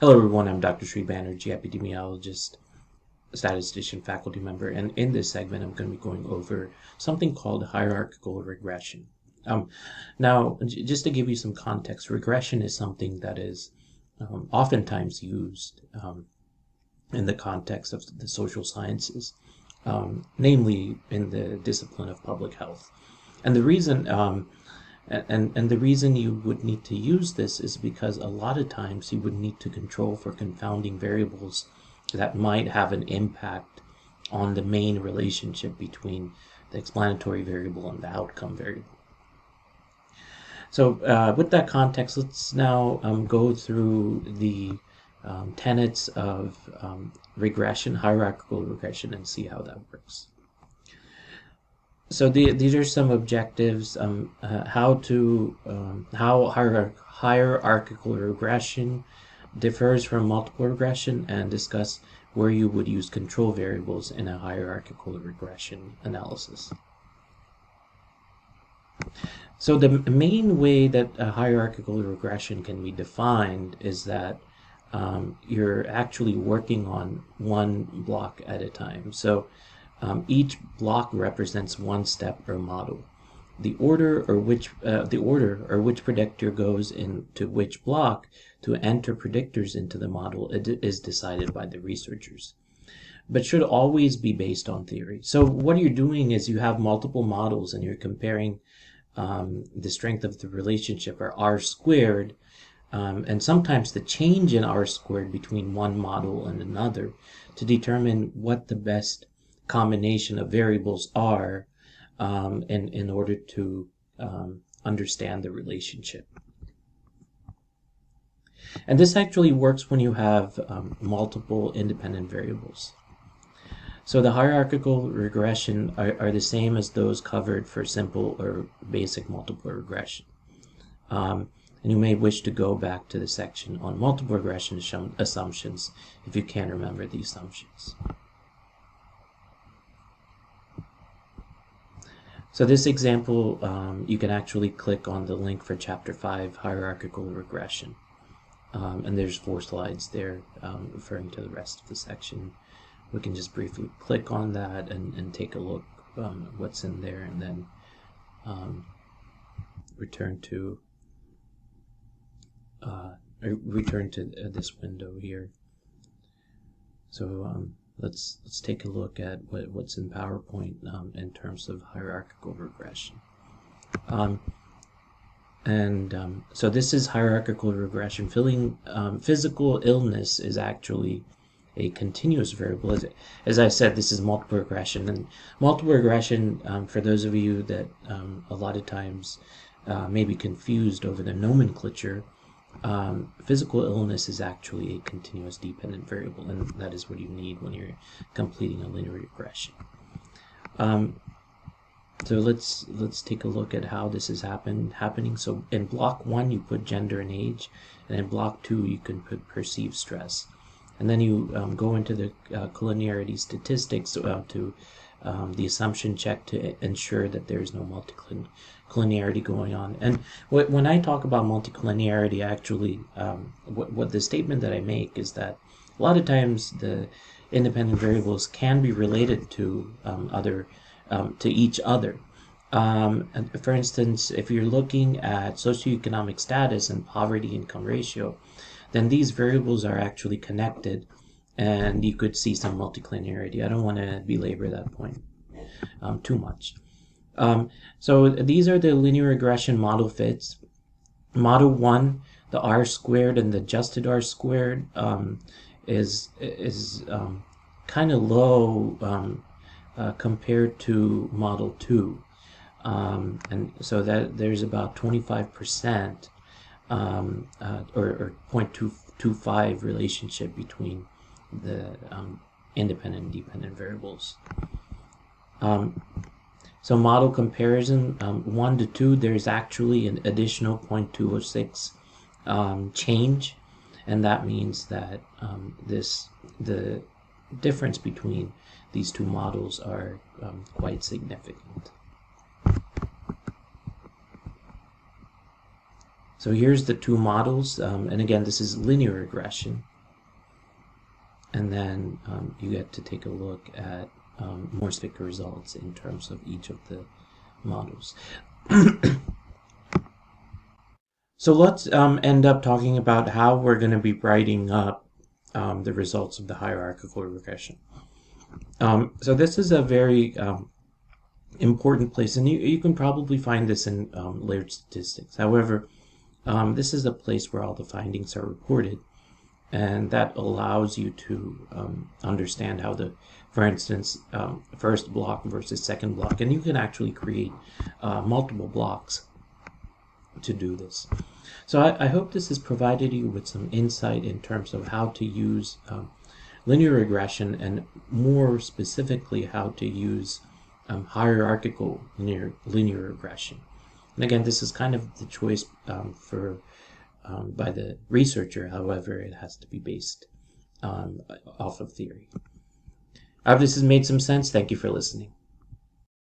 Hello everyone, I'm Dr. Sri Banerjee, epidemiologist, statistician, faculty member, and in this segment I'm going to be going over something called hierarchical regression. Now, just to give you some context, regression is something that is oftentimes used in the context of the social sciences, namely in the discipline of public health. And the reason and the reason you would need to use this is because a lot of times you would need to control for confounding variables that might have an impact on the main relationship between the explanatory variable and the outcome variable. So with that context, let's now go through the tenets of regression, hierarchical regression, and see how that works. So these are some objectives, how hierarchical regression differs from multiple regression, and discuss where you would use control variables in a hierarchical regression analysis. So the main way that a hierarchical regression can be defined is that you're actually working on one block at a time. So each block represents one step or model. The order or which predictor goes into which block to enter predictors into the model is decided by the researchers, but should always be based on theory. So what you're doing is you have multiple models and you're comparing the strength of the relationship, or R squared, and sometimes the change in R squared between one model and another, to determine what the best combination of variables are in order to understand the relationship. And this actually works when you have multiple independent variables. So the hierarchical regression are the same as those covered for simple or basic multiple regression. And you may wish to go back to the section on multiple regression assumptions if you can't remember the assumptions. So this example, you can actually click on the link for Chapter 5, Hierarchical Regression. And there's 4 slides there referring to the rest of the section. We can just briefly click on that and take a look what's in there, and then return to this window here. So let's take a look at what's in PowerPoint in terms of hierarchical regression. So this is hierarchical regression. Physical illness is actually a continuous variable. As I said, this is multiple regression. And multiple regression, for those of you that a lot of times may be confused over the nomenclature, physical illness is actually a continuous dependent variable, and that is what you need when you're completing a linear regression. So let's take a look at how this is happening. So in block 1 you put gender and age, and in block 2 you can put perceived stress, and then you go into the collinearity statistics to the assumption check to ensure that there is no multicollinearity going on. And when I talk about multicollinearity, actually, what the statement that I make is that a lot of times the independent variables can be related to each other. And for instance, if you're looking at socioeconomic status and poverty-income ratio, then these variables are actually connected, and you could see some multicollinearity. I don't want to belabor that point too much. So these are the linear regression model fits. Model 1, the R squared and the adjusted R squared is kind of low compared to model 2. And so that there's about 25% or 0.225 relationship between the independent and dependent variables. So model comparison, 1 to 2, there's actually an additional 0.206 change, and that means that the difference between these two models are quite significant. So here's the two models, and again, this is linear regression. And then you get to take a look at more specific results in terms of each of the models. So let's end up talking about how we're going to be writing up the results of the hierarchical regression. So this is a very important place, and you can probably find this in layered statistics. However, this is a place where all the findings are reported, and that allows you to understand how for instance, first block versus second block, and you can actually create multiple blocks to do this. So I hope this has provided you with some insight in terms of how to use linear regression, and more specifically how to use hierarchical linear regression. And again, this is kind of the choice by the researcher. However, it has to be based off of theory. I hope this has made some sense. Thank you for listening.